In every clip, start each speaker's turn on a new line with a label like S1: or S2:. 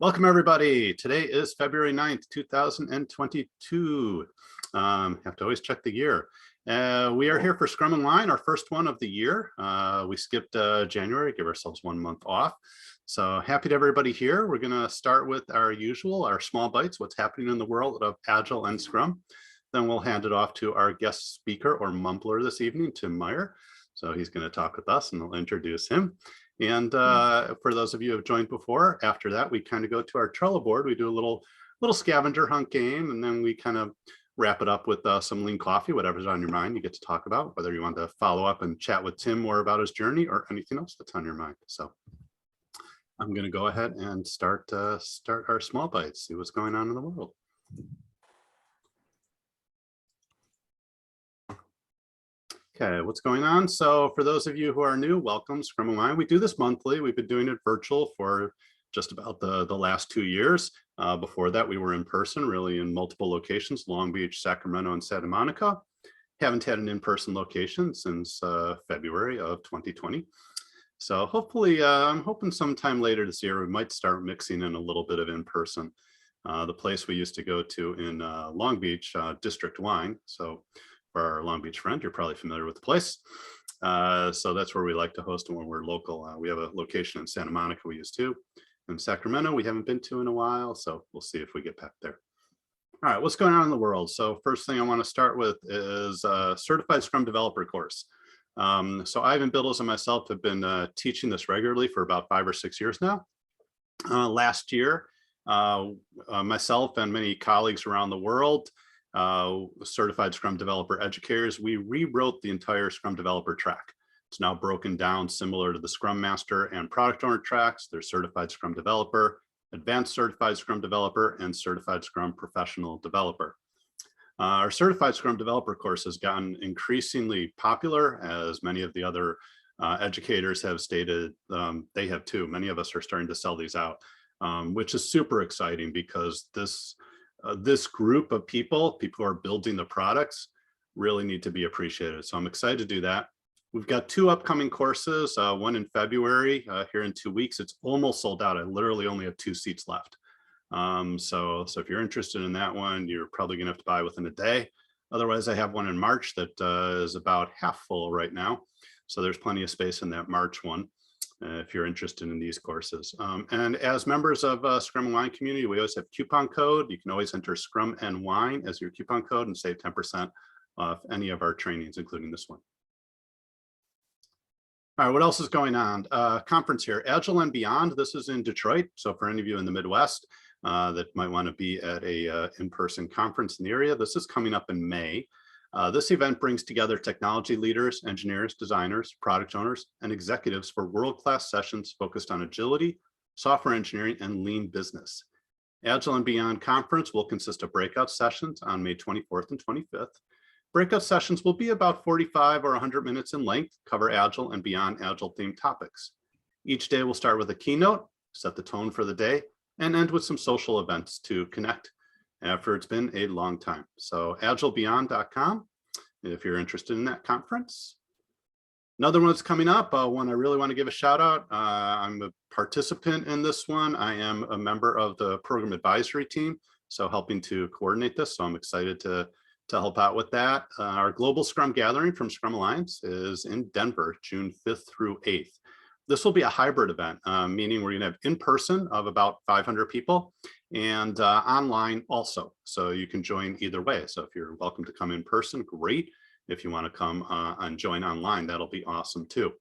S1: Welcome, everybody. Today is February 9th, 2022. Have to always check the year. We are here for Scrum and Wine, our first one of the year. We skipped January, give ourselves 1 month off. So happy to have everybody here. We're going to start with our small bites, what's happening in the world of Agile and Scrum. Then we'll hand it off to our guest speaker or mumbler this evening, Tim Meyer. So he's going to talk with us and we'll introduce him. And for those of you who have joined before, after that, we kind of go to our Trello board. We do a little scavenger hunt game, and then we kind of wrap it up with some lean coffee, whatever's on your mind, you get to talk about, whether you want to follow up and chat with Tim more about his journey or anything else that's on your mind. So I'm going to go ahead and start our small bites, see what's going on in the world. Okay, what's going on? So for those of you who are new, welcome, Scrum and Wine. We do this monthly. We've been doing it virtual for just about the last 2 years. Before that, we were in person, really in multiple locations, Long Beach, Sacramento, and Santa Monica. Haven't had an in-person location since February of 2020. So hopefully, I'm hoping sometime later this year, we might start mixing in a little bit of in-person. The place we used to go to in Long Beach, District Wine. So for our Long Beach friend, you're probably familiar with the place. So that's where we like to host when we're local. We have a location in Santa Monica we used to. In Sacramento, we haven't been to in a while, so we'll see if we get back there. All right, what's going on in the world? So first thing I want to start with is a Certified Scrum Developer course. So Ivan Biddles and myself have been teaching this regularly for about 5 or 6 years now. Last year, myself and many colleagues around the world, certified Scrum Developer educators, we rewrote the entire Scrum Developer track. It's now broken down similar to the Scrum Master and Product Owner tracks. There's Certified Scrum Developer, Advanced Certified Scrum Developer, and Certified Scrum Professional Developer. Our Certified Scrum Developer course has gotten increasingly popular, as many of the other educators have stated they have too. Many of us are starting to sell these out, which is super exciting because this group of people who are building the products really need to be appreciated. So I'm excited to do that. We've got 2 upcoming courses, one in February, here in 2 weeks. It's almost sold out. I literally only have 2 seats left. So if you're interested in that one, you're probably gonna have to buy within a day. Otherwise, I have one in March that is about half full right now. So there's plenty of space in that March one. If you're interested in these courses. And as members of Scrum and Wine community, we always have coupon code. You can always enter Scrum and Wine as your coupon code and save 10% off any of our trainings, including this one. All right, what else is going on? Conference here, Agile and Beyond. This is in Detroit. So for any of you in the Midwest that might want to be at a in-person conference in the area, this is coming up in May. This event brings together technology leaders, engineers, designers, product owners, and executives for world-class sessions focused on agility, software engineering, and lean business. Agile and Beyond conference will consist of breakout sessions on May 24th and 25th. Breakout sessions will be about 45 or 100 minutes in length, cover Agile and Beyond Agile themed topics. Each day will start with a keynote, set the tone for the day, and end with some social events to connect after it's been a long time. So agileBeyond.com if you're interested in that conference. Another one that's coming up, one I really want to give a shout out. I'm a participant in this one. I am a member of the program advisory team, so helping to coordinate this. So I'm excited to help out with that. Our global Scrum gathering from Scrum Alliance is in Denver, June 5th through 8th. This will be a hybrid event, meaning we're going to have in-person of about 500 people and online also. So you can join either way. So if you're welcome to come in person, great. If you want to come and join online, that'll be awesome too.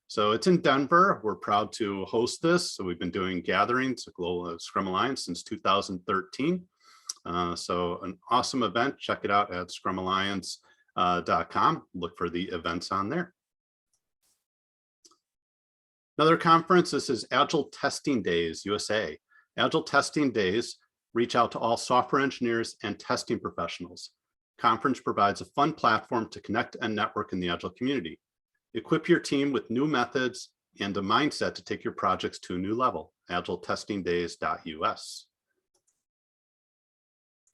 S1: So it's in Denver. We're proud to host this. So we've been doing gatherings, Global Scrum Alliance, since 2013. So an awesome event. Check it out at scrumalliance.com. Look for the events on there. Another conference, this is Agile Testing Days USA. Agile Testing Days reach out to all software engineers and testing professionals. Conference provides a fun platform to connect and network in the Agile community. Equip your team with new methods and a mindset to take your projects to a new level. agiletestingdays.us.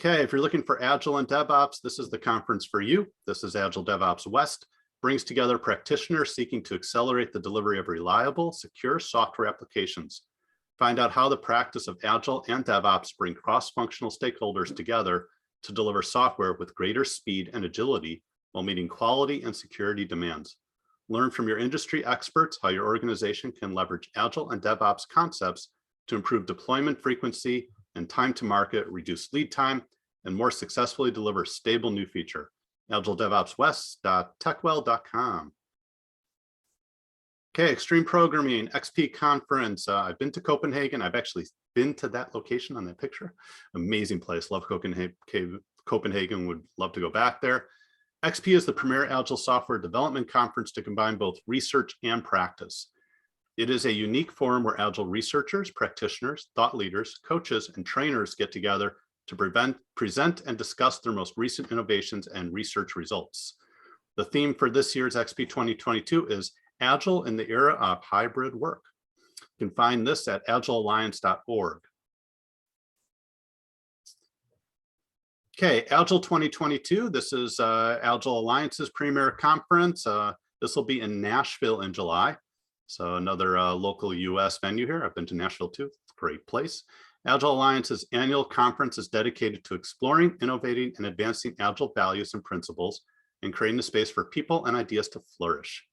S1: Okay, if you're looking for Agile and DevOps, this is the conference for you. This is Agile DevOps West. Brings together practitioners seeking to accelerate the delivery of reliable, secure software applications. Find out how the practice of Agile and DevOps bring cross-functional stakeholders together to deliver software with greater speed and agility while meeting quality and security demands. Learn from your industry experts how your organization can leverage Agile and DevOps concepts to improve deployment frequency and time to market, reduce lead time, and more successfully deliver stable new feature. agiledevopswest.techwell.com. Okay, Extreme Programming, XP Conference. I've been to Copenhagen. I've actually been to that location on that picture. Amazing place. Love Copenhagen. Would love to go back there. XP is the premier Agile software development conference to combine both research and practice. It is a unique forum where Agile researchers, practitioners, thought leaders, coaches, and trainers get together to present and discuss their most recent innovations and research results. The theme for this year's XP 2022 is Agile in the era of hybrid work. You can find this at agilealliance.org. Okay, Agile 2022. This is Agile Alliance's premier conference. This will be in Nashville in July. So another local US venue here. I've been to Nashville too. It's a great place. Agile Alliance's annual conference is dedicated to exploring, innovating, and advancing Agile values and principles and creating a space for people and ideas to flourish.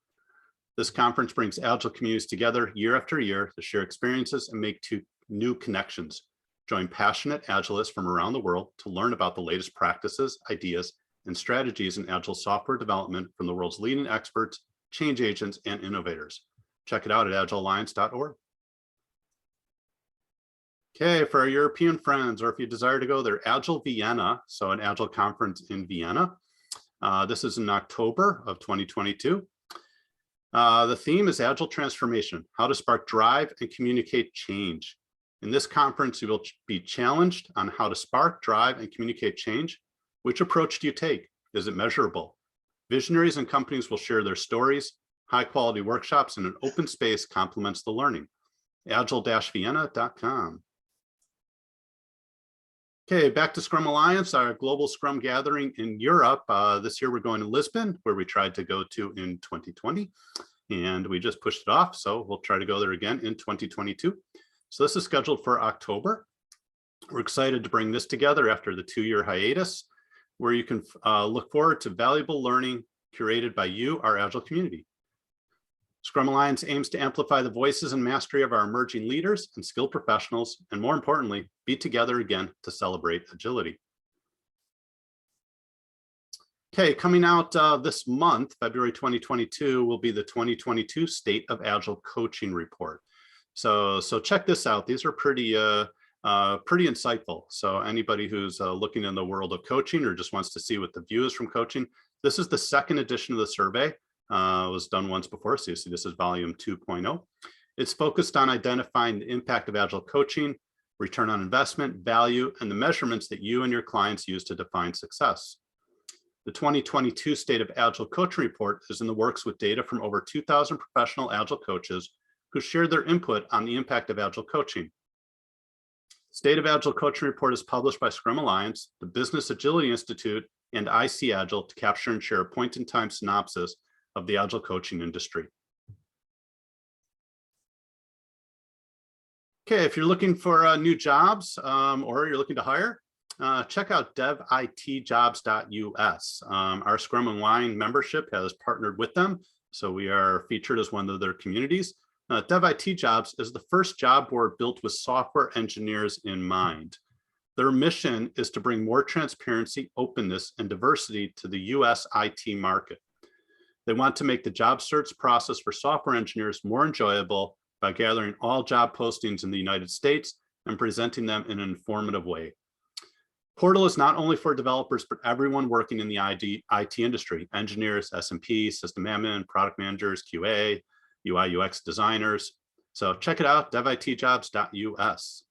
S1: This conference brings Agile communities together year after year to share experiences and make new connections. Join passionate Agilists from around the world to learn about the latest practices, ideas, and strategies in Agile software development from the world's leading experts, change agents, and innovators. Check it out at agilealliance.org. Okay, for our European friends, or if you desire to go there, Agile Vienna, so an Agile conference in Vienna. This is in October of 2022. The theme is Agile transformation, how to spark drive and communicate change. In this conference, you will be challenged on how to spark, drive, and communicate change. Which approach do you take? Is it measurable? Visionaries and companies will share their stories. High-quality workshops in an open space complements the learning. agile-vienna.com. Okay, back to Scrum Alliance, our global Scrum gathering in Europe. This year we're going to Lisbon, where we tried to go to in 2020, and we just pushed it off. So we'll try to go there again in 2022. So this is scheduled for October. We're excited to bring this together after the 2-year hiatus, where you can look forward to valuable learning curated by you, our Agile community. Scrum Alliance aims to amplify the voices and mastery of our emerging leaders and skilled professionals, and more importantly, be together again to celebrate agility. Okay, coming out this month, February 2022, will be the 2022 State of Agile Coaching Report. So check this out. These are pretty insightful. So anybody who's looking in the world of coaching or just wants to see what the view is from coaching, this is the second edition of the survey. It was done once before, so you see this is volume 2.0. It's focused on identifying the impact of Agile coaching, return on investment, value, and the measurements that you and your clients use to define success. The 2022 State of Agile Coaching Report is in the works with data from over 2,000 professional Agile coaches who shared their input on the impact of Agile coaching. State of Agile Coaching Report is published by Scrum Alliance, the Business Agility Institute, and IC Agile to capture and share a point-in-time synopsis of the Agile coaching industry. Okay, if you're looking for new jobs or you're looking to hire, check out devitejobs.us. Our Scrum and Wine membership has partnered with them, so we are featured as one of their communities. Devite Jobs is the first job board built with software engineers in mind. Their mission is to bring more transparency, openness, and diversity to the US IT market. They want to make the job search process for software engineers more enjoyable by gathering all job postings in the United States and presenting them in an informative way. Portal is not only for developers, but everyone working in the IT industry, engineers, S&P, system admin, product managers, QA, UI, UX designers. So check it out, devitejobs.us.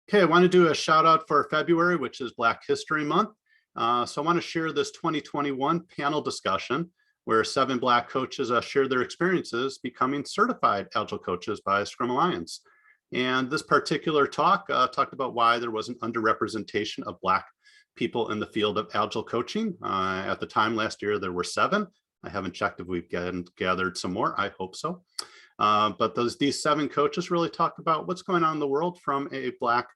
S1: Okay, I want to do a shout out for February, which is Black History Month. So I want to share this 2021 panel discussion where 7 Black coaches share their experiences becoming certified Agile coaches by Scrum Alliance. And this particular talk talked about why there was an underrepresentation of Black people in the field of Agile coaching. At the time last year, there were 7. I haven't checked if we've gathered some more. I hope so. But these 7 coaches really talked about what's going on in the world from a Black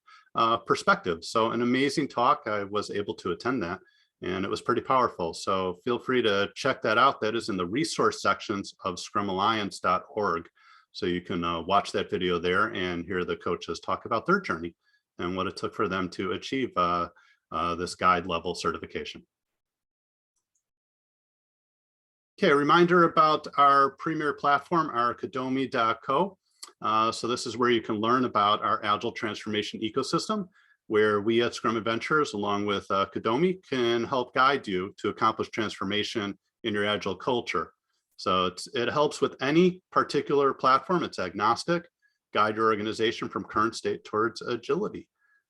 S1: perspective. So an amazing talk. I was able to attend that, and it was pretty powerful. So feel free to check that out. That is in the resource sections of scrumalliance.org. So you can watch that video there and hear the coaches talk about their journey and what it took for them to achieve this guide level certification. Okay, a reminder about our premier platform, our Kadomi.co. So this is where you can learn about our Agile transformation ecosystem, where we at Scrum Adventures, along with Kadomi, can help guide you to accomplish transformation in your Agile culture. So it helps with any particular platform. It's agnostic, guide your organization from current state towards agility.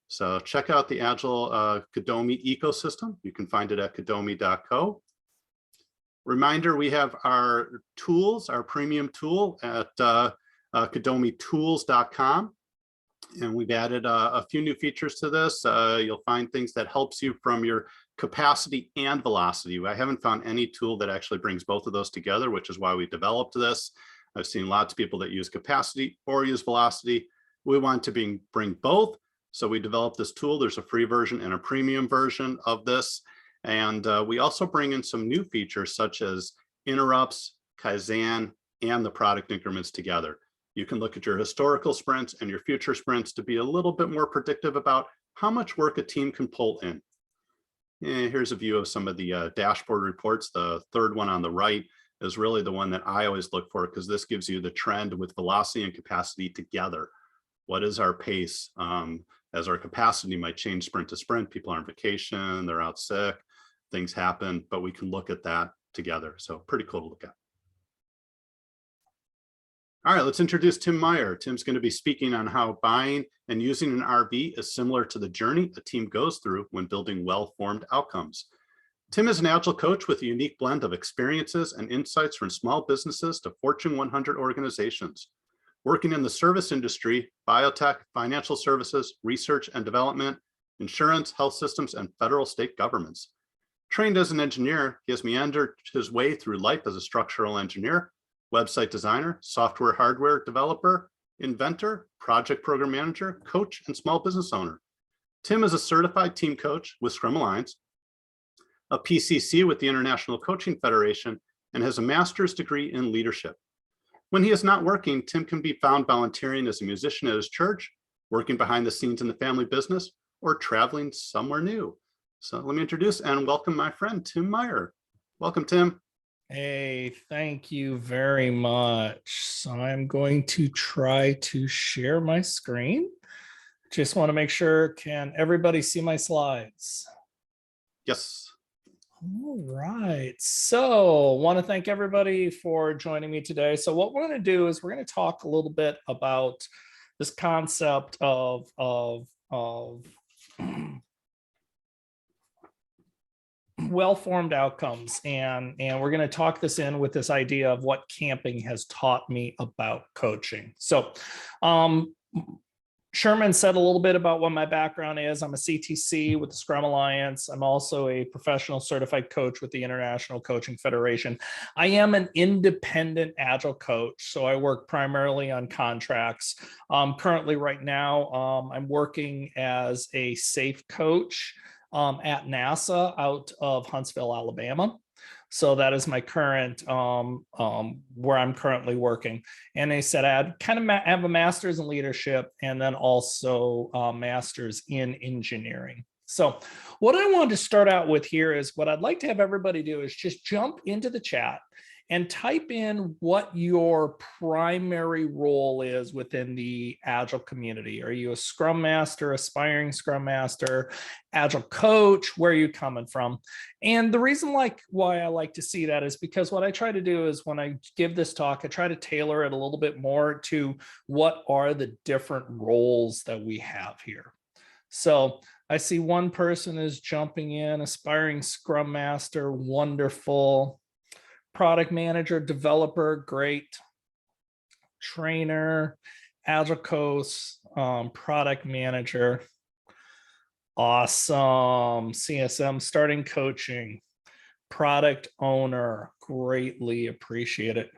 S1: So check out the Agile Kadomi ecosystem. You can find it at Kadomi.co. Reminder, we have our tools, our premium tool at kadomitools.com. And we've added a few new features to this. You'll find things that helps you from your capacity and velocity. I haven't found any tool that actually brings both of those together, which is why we developed this. I've seen lots of people that use capacity or use velocity. We want to bring both. So we developed this tool. There's a free version and a premium version of this. And we also bring in some new features such as interrupts, Kaizen, and the product increments together. You can look at your historical sprints and your future sprints to be a little bit more predictive about how much work a team can pull in. And here's a view of some of the dashboard reports. The third one on the right is really the one that I always look for, because this gives you the trend with velocity and capacity together. What is our pace? As our capacity might change sprint to sprint, people are on vacation, they're out sick, things happen, but we can look at that together. So pretty cool to look at. All right, let's introduce Tim Meyer. Tim's going to be speaking on how buying and using an RV is similar to the journey a team goes through when building well-formed outcomes. Tim is an Agile coach with a unique blend of experiences and insights from small businesses to Fortune 100 organizations. Working in the service industry, biotech, financial services, research and development, insurance, health systems, and federal state governments. Trained as an engineer, he has meandered his way through life as a structural engineer, website designer, software hardware developer, inventor, project program manager, coach, and small business owner. Tim is a certified team coach with Scrum Alliance, a PCC with the International Coaching Federation, and has a master's degree in leadership. When he is not working, Tim can be found volunteering as a musician at his church, working behind the scenes in the family business, or traveling somewhere new. So let me introduce and welcome my friend, Tim Meyer. Welcome, Tim.
S2: Hey, thank you very much. So I'm going to try to share my screen. Just want to make sure, can everybody see my slides?
S1: Yes.
S2: All right. So want to thank everybody for joining me today. So what we're going to do is we're going to talk a little bit about this concept of well-formed outcomes, and we're going to talk this in with this idea of what camping has taught me about coaching. So Sherman said a little bit about what my background is. I'm a CTC with the Scrum Alliance. I'm also a professional certified coach with the International Coaching Federation. I am an independent Agile coach, so I work primarily on contracts. Currently right now, I'm working as a safe coach at NASA out of Huntsville, Alabama. So that is my current, where I'm currently working. And they said I kind of have a master's in leadership and then also a master's in engineering. So what I wanted to start out with here is what I'd like to have everybody do is just jump into the chat and type in what your primary role is within the Agile community. Are you a Scrum Master, aspiring Scrum Master, Agile coach? Where are you coming from? And the reason why I like to see that is because what I try to do is when I give this talk, I try to tailor it a little bit more to what are the different roles that we have here. So I see one person is jumping in, aspiring Scrum Master, wonderful. Product manager, developer, great. Trainer, Agile coach, product manager, awesome. CSM, starting coaching, product owner, greatly appreciate it.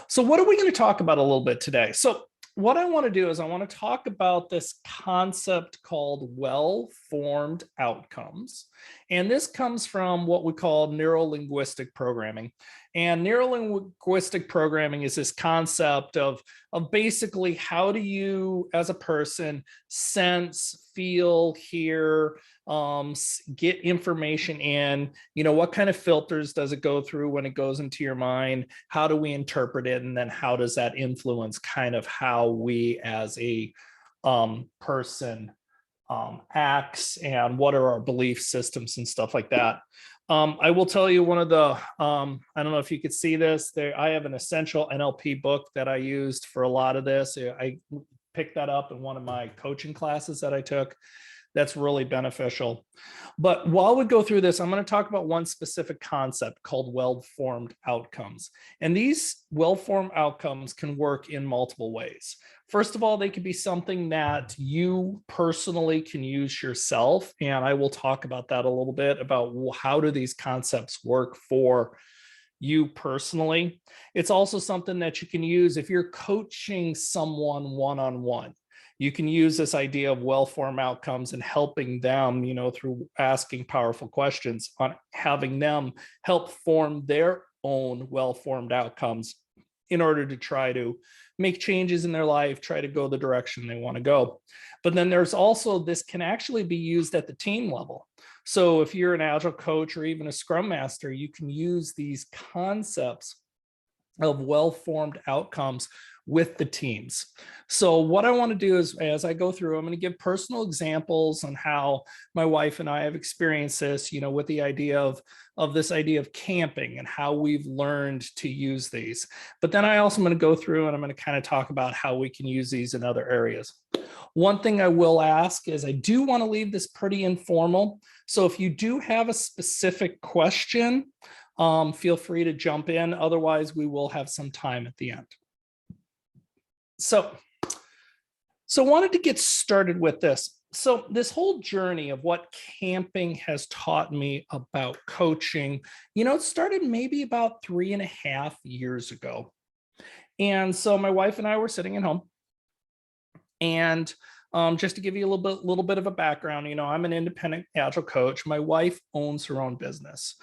S2: So what are we going to talk about a little bit today? So what I want to do is I want to talk about this concept called well-formed outcomes. And this comes from what we call neuro-linguistic programming. And neuro-linguistic programming is this concept of basically how do you, as a person, sense, feel, hear, get information in, what kind of filters does it go through when it goes into your mind? How do we interpret it? And then how does that influence kind of how we as a person acts, and what are our belief systems and stuff like that. I will tell you one of the, I don't know if you could see this there. I have an essential NLP book that I used for a lot of this. I picked that up in one of my coaching classes that I took. That's really beneficial. But while we go through this, I'm going to talk about one specific concept called well-formed outcomes. And these well-formed outcomes can work in multiple ways. First of all, they could be something that you personally can use yourself. And I will talk about that a little bit, about how do these concepts work for you personally. It's also something that you can use if you're coaching someone one-on-one. You can use this idea of well-formed outcomes and helping them, through asking powerful questions, on having them help form their own well-formed outcomes in order to try to make changes in their life, try to go the direction they want to go. But then there's also, this can actually be used at the team level. So if you're an Agile coach or even a Scrum Master, you can use these concepts of well-formed outcomes with the teams. So what I want to do is, as I go through, I'm going to give personal examples on how my wife and I have experienced this, with the idea of this idea of camping and how we've learned to use these. But then I also am going to go through and I'm going to kind of talk about how we can use these in other areas. One thing I will ask is I do want to leave this pretty informal. So if you do have a specific question, feel free to jump in. Otherwise, we will have some time at the end. So wanted to get started with this. So this whole journey of what camping has taught me about coaching, it started maybe about 3.5 years ago. And so my wife and I were sitting at home, and just to give you a little bit of a background, I'm an independent Agile coach. My wife owns her own business.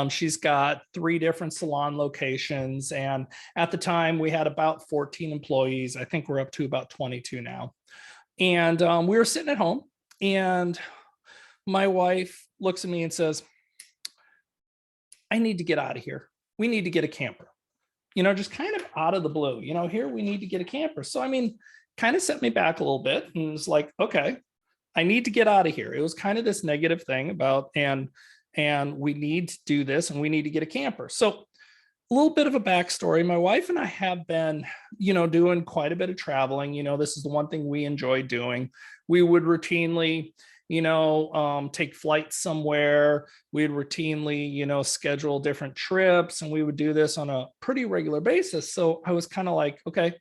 S2: She's got 3 different salon locations. And at the time we had about 14 employees. I think we're up to about 22 now. And we were sitting at home, and my wife looks at me and says, I need to get out of here. We need to get a camper, just kind of out of the blue, here we need to get a camper. So, kind of set me back a little bit, and was like, okay, I need to get out of here. It was kind of this negative thing about, and we need to do this, and we need to get a camper. So a little bit of a backstory. My wife and I have been, doing quite a bit of traveling. This is the one thing we enjoy doing. We would routinely, take flights somewhere. We'd routinely, schedule different trips, and we would do this on a pretty regular basis. So I was kind of like, okay,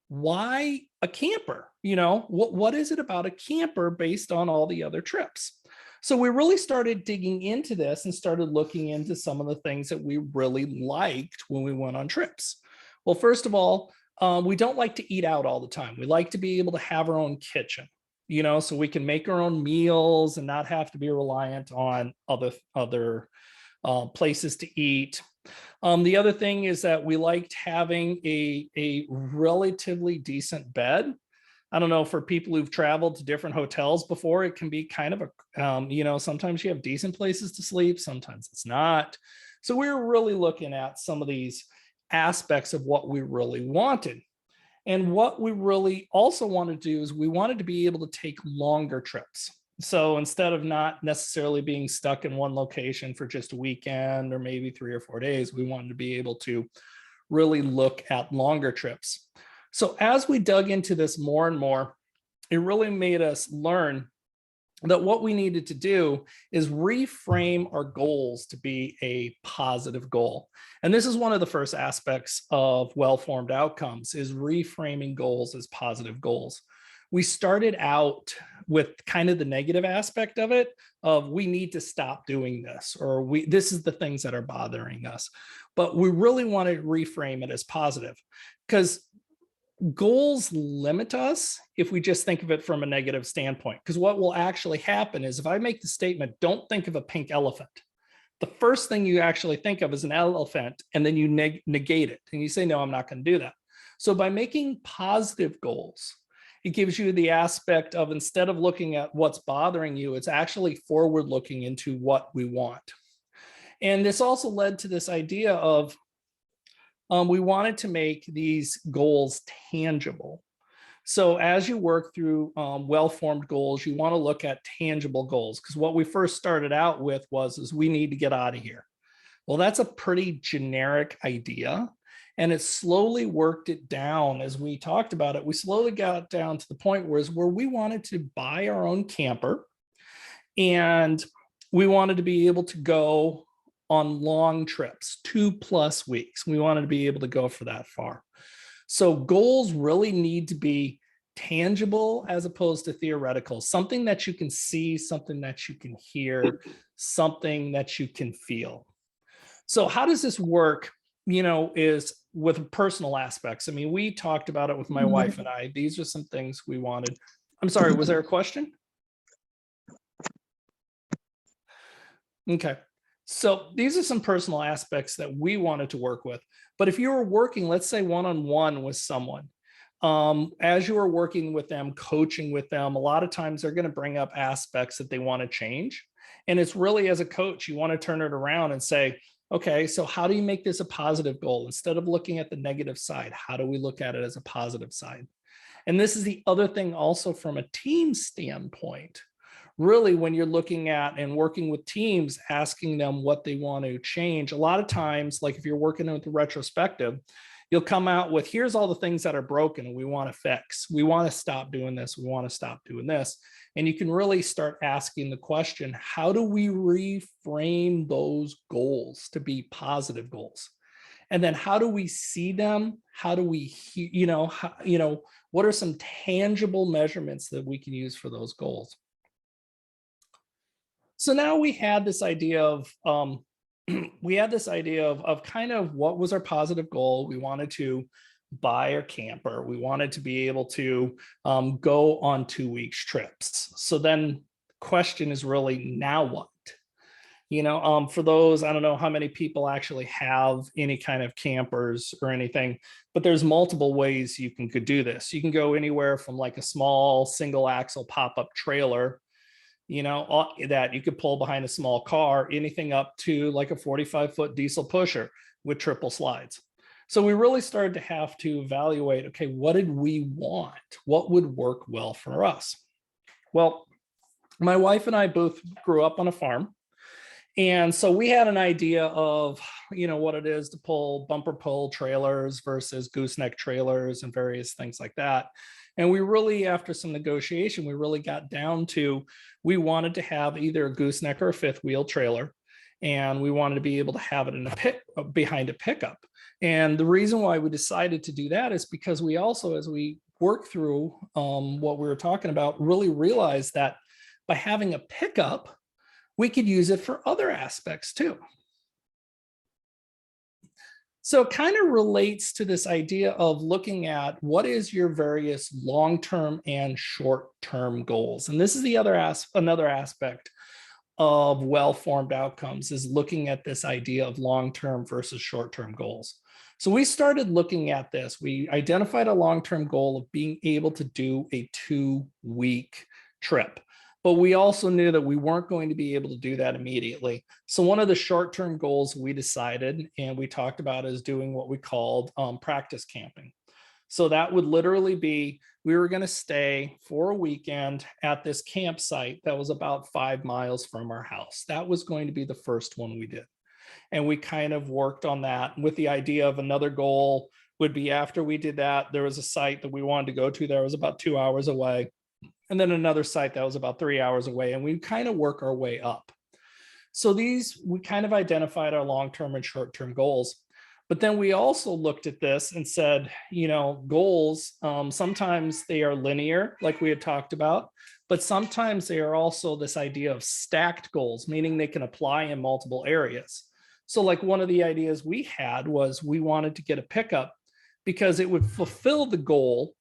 S2: why a camper? What is it about a camper based on all the other trips? So we really started digging into this and started looking into some of the things that we really liked when we went on trips. Well, first of all, we don't like to eat out all the time. We like to be able to have our own kitchen, so we can make our own meals and not have to be reliant on other places to eat. The other thing is that we liked having a relatively decent bed. I don't know, for people who've traveled to different hotels before, it can be kind of a, sometimes you have decent places to sleep, sometimes it's not. So we were really looking at some of these aspects of what we really wanted. And what we really also wanted to do is we wanted to be able to take longer trips. So instead of not necessarily being stuck in one location for just a weekend or maybe 3 or 4 days, we wanted to be able to really look at longer trips. So as we dug into this more and more, it really made us learn that what we needed to do is reframe our goals to be a positive goal. And this is one of the first aspects of well-formed outcomes, is reframing goals as positive goals. we started out with kind of the negative aspect of it, of we need to stop doing this, or this is the things that are bothering us. But we really want to reframe it as positive, because goals limit us if we just think of it from a negative standpoint. Because what will actually happen is if I make the statement, don't think of a pink elephant, the first thing you actually think of is an elephant, and then you negate it and you say, no, I'm not going to do that. So by making positive goals, it gives you the aspect of, instead of looking at what's bothering you, it's actually forward looking into what we want. And this also led to this idea of we wanted to make these goals tangible. So as you work through well-formed goals, you want to look at tangible goals, because what we first started out with is we need to get out of here. Well, that's a pretty generic idea. And it slowly worked it down. As we talked about it, we slowly got down to the point where we wanted to buy our own camper, and we wanted to be able to go on long trips, 2+ weeks. We wanted to be able to go for that far. So goals really need to be tangible as opposed to theoretical, something that you can see, something that you can hear, something that you can feel. So how does this work? Is with personal aspects. I mean, we talked about it with my wife and I. These are some things we wanted. I'm sorry, was there a question? Okay. So these are some personal aspects that we wanted to work with. But if you were working, let's say one-on-one with someone, as you are working with them, coaching with them, a lot of times they're going to bring up aspects that they want to change. And it's really, as a coach, you want to turn it around and say, okay, so how do you make this a positive goal? Instead of looking at the negative side, how do we look at it as a positive side? And this is the other thing also from a team standpoint. Really, when you're looking at and working with teams, asking them what they want to change, a lot of times, like if you're working with the retrospective, you'll come out with, here's all the things that are broken and we want to fix. We want to stop doing this. We want to stop doing this. And you can really start asking the question, how do we reframe those goals to be positive goals? And then how do we see them? How do we, what are some tangible measurements that we can use for those goals? So now we had this idea of, kind of what was our positive goal. We wanted to buy a camper. We wanted to be able to go on 2 week trips. So then the question is really, now what? For those, I don't know how many people actually have any kind of campers or anything, but there's multiple ways you could do this. You can go anywhere from like a small single axle pop-up trailer, that you could pull behind a small car, anything up to like a 45-foot diesel pusher with triple slides. So we really started to have to evaluate, okay, what did we want? What would work well for us? Well, my wife and I both grew up on a farm. And so we had an idea of, what it is to pull bumper pull trailers versus gooseneck trailers and various things like that. And we really, after some negotiation, we really got down to, we wanted to have either a gooseneck or a fifth wheel trailer. And we wanted to be able to have it behind a pickup. And the reason why we decided to do that is because we also, as we work through what we were talking about, really realized that by having a pickup, we could use it for other aspects too. So it kind of relates to this idea of looking at what is your various long-term and short-term goals. And this is the another aspect of well-formed outcomes, is looking at this idea of long-term versus short-term goals. So we started looking at this. We identified a long-term goal of being able to do a 2-week trip. But we also knew that we weren't going to be able to do that immediately. So one of the short-term goals we decided and we talked about is doing what we called practice camping. So that would literally be, we were going to stay for a weekend at this campsite that was about 5 miles from our house. That was going to be the first one we did. And we kind of worked on that with the idea of another goal would be, after we did that, there was a site that we wanted to go to that was about 2 hours away. And then another site that was about 3 hours away, and we kind of work our way up. So we kind of identified our long-term and short-term goals. But then we also looked at this and said, goals, sometimes they are linear, like we had talked about, but sometimes they are also this idea of stacked goals, meaning they can apply in multiple areas. So like one of the ideas we had was we wanted to get a pickup because it would fulfill the goal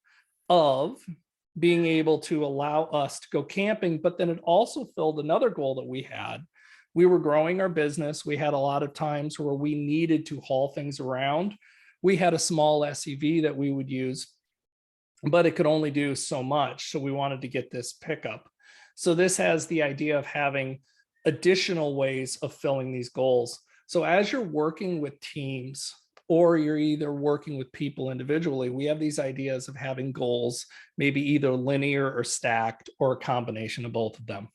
S2: of being able to allow us to go camping, but then it also filled another goal that we had. We were growing our business. We had a lot of times where we needed to haul things around. We had a small SUV that we would use, but it could only do so much. So we wanted to get this pickup. So this has the idea of having additional ways of filling these goals. So as you're working with teams, or you're either working with people individually, we have these ideas of having goals, maybe either linear or stacked, or a combination of both of them.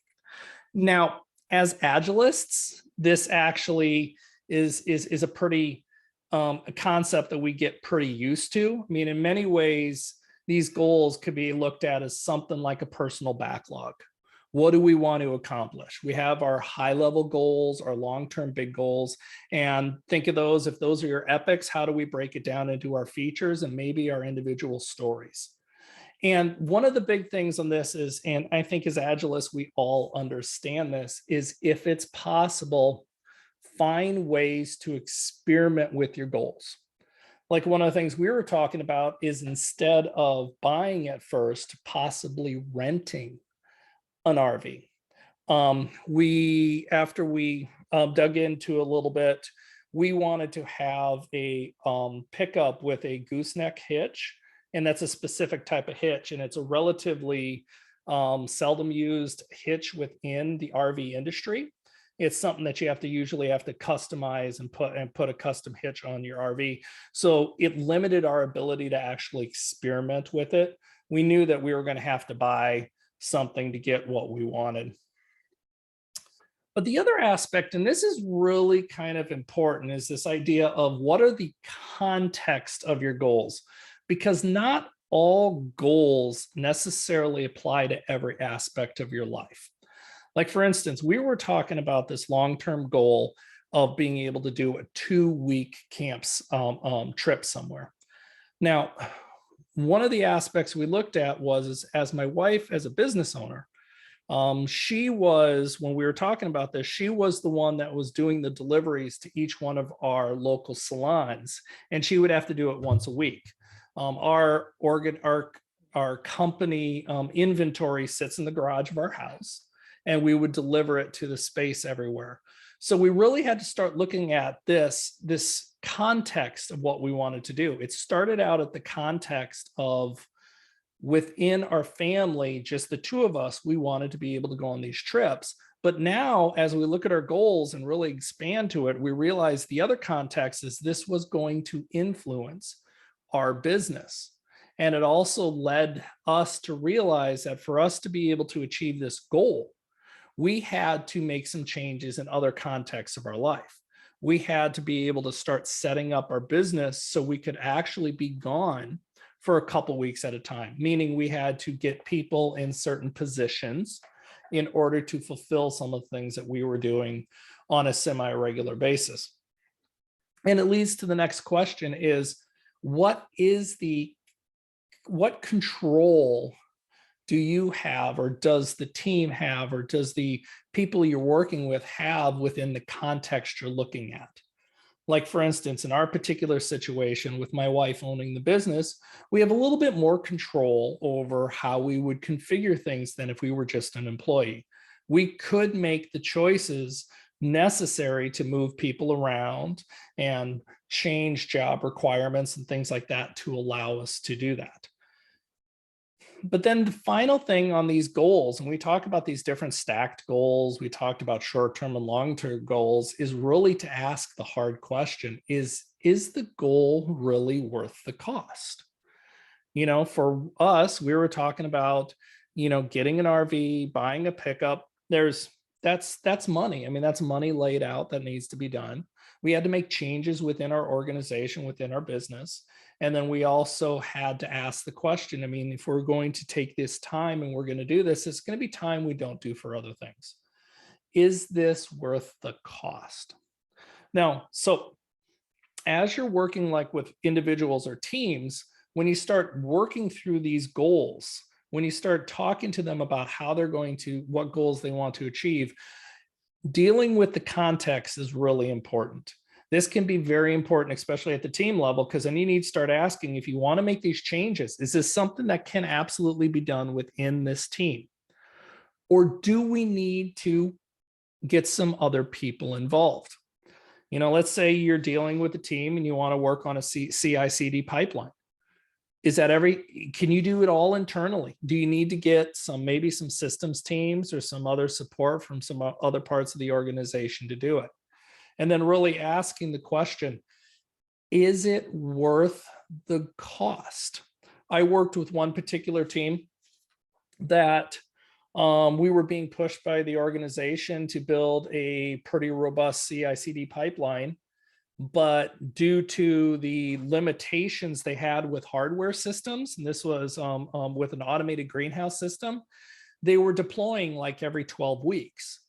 S2: Now, as agilists, this actually is a pretty a concept that we get pretty used to. I mean, in many ways, these goals could be looked at as something like a personal backlog. What do we want to accomplish? We have our high-level goals, our long-term big goals, and think of those. If those are your epics, how do we break it down into our features and maybe our individual stories? And one of the big things on this is, and I think as Agilists, we all understand this, is if it's possible, find ways to experiment with your goals. Like one of the things we were talking about is instead of buying at first, possibly renting an RV. After we dug into a little bit, we wanted to have a pickup with a gooseneck hitch, and that's a specific type of hitch, and it's a relatively seldom used hitch within the RV industry. It's something that you usually have to customize and put a custom hitch on your RV. So it limited our ability to actually experiment with it. We knew that we were going to have to buy something to get what we wanted. But the other aspect, and this is really kind of important, is this idea of what are the context of your goals? Because not all goals necessarily apply to every aspect of your life. Like for instance, we were talking about this long-term goal of being able to do a 2-week camps trip somewhere. Now, one of the aspects we looked at was as my wife, as a business owner, she was, when we were talking about this, she was the one that was doing the deliveries to each one of our local salons, and she would have to do it once a week. Our company inventory sits in the garage of our house, and we would deliver it to the space everywhere. So we really had to start looking at this context of what we wanted to do. It started out at the context of within our family, just the two of us, we wanted to be able to go on these trips. But now, as we look at our goals and really expand to it, we realize the other context is this was going to influence our business. And it also led us to realize that for us to be able to achieve this goal, we had to make some changes in other contexts of our life. We had to be able to start setting up our business so we could actually be gone for a couple weeks at a time, meaning we had to get people in certain positions in order to fulfill some of the things that we were doing on a semi-regular basis. And it leads to the next question is, what control do you have, or does the team have, or does the people you're working with have within the context you're looking at? Like for instance, in our particular situation with my wife owning the business, we have a little bit more control over how we would configure things than if we were just an employee. We could make the choices necessary to move people around and change job requirements and things like that to allow us to do that. But then the final thing on these goals, and we talk about these different stacked goals, we talked about short-term and long-term goals, is really to ask the hard question, is the goal really worth the cost? For us, we were talking about, getting an RV, buying a pickup. That's money. I mean, that's money laid out that needs to be done. We had to make changes within our organization, within our business. And then we also had to ask the question, I mean, if we're going to take this time and we're going to do this, it's going to be time we don't do for other things. Is this worth the cost? Now, so as you're working like with individuals or teams, when you start working through these goals, when you start talking to them about how they're going to, what goals they want to achieve, dealing with the context is really important. This can be very important, especially at the team level, because then you need to start asking, if you want to make these changes, is this something that can absolutely be done within this team? Or do we need to get some other people involved? You know, let's say you're dealing with a team and you want to work on a CI/CD pipeline. Is that can you do it all internally? Do you need to get maybe some systems teams or some other support from some other parts of the organization to do it? And then really asking the question, is it worth the cost? I worked with one particular team that we were being pushed by the organization to build a pretty robust CI/CD pipeline, but due to the limitations they had with hardware systems, and this was with an automated greenhouse system, they were deploying like every 12 weeks.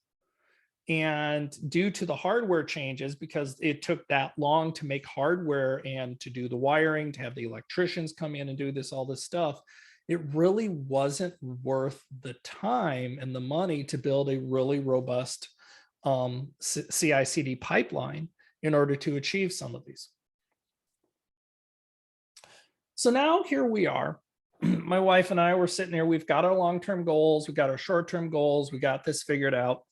S2: And due to the hardware changes, because it took that long to make hardware and to do the wiring, to have the electricians come in and do all this stuff, it really wasn't worth the time and the money to build a really robust CI/CD pipeline in order to achieve some of these. So now here we are. My wife and I were sitting here. We've got our long-term goals. We got our short-term goals. We got this figured out.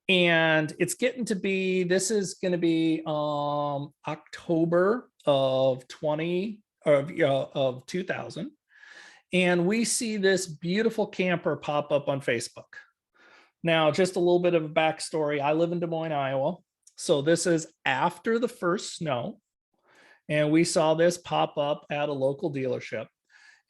S2: And it's getting to be, this is going to be October of 2000. And we see this beautiful camper pop up on Facebook. Now, just a little bit of a backstory. I live in Des Moines, Iowa. So this is after the first snow. And we saw this pop up at a local dealership.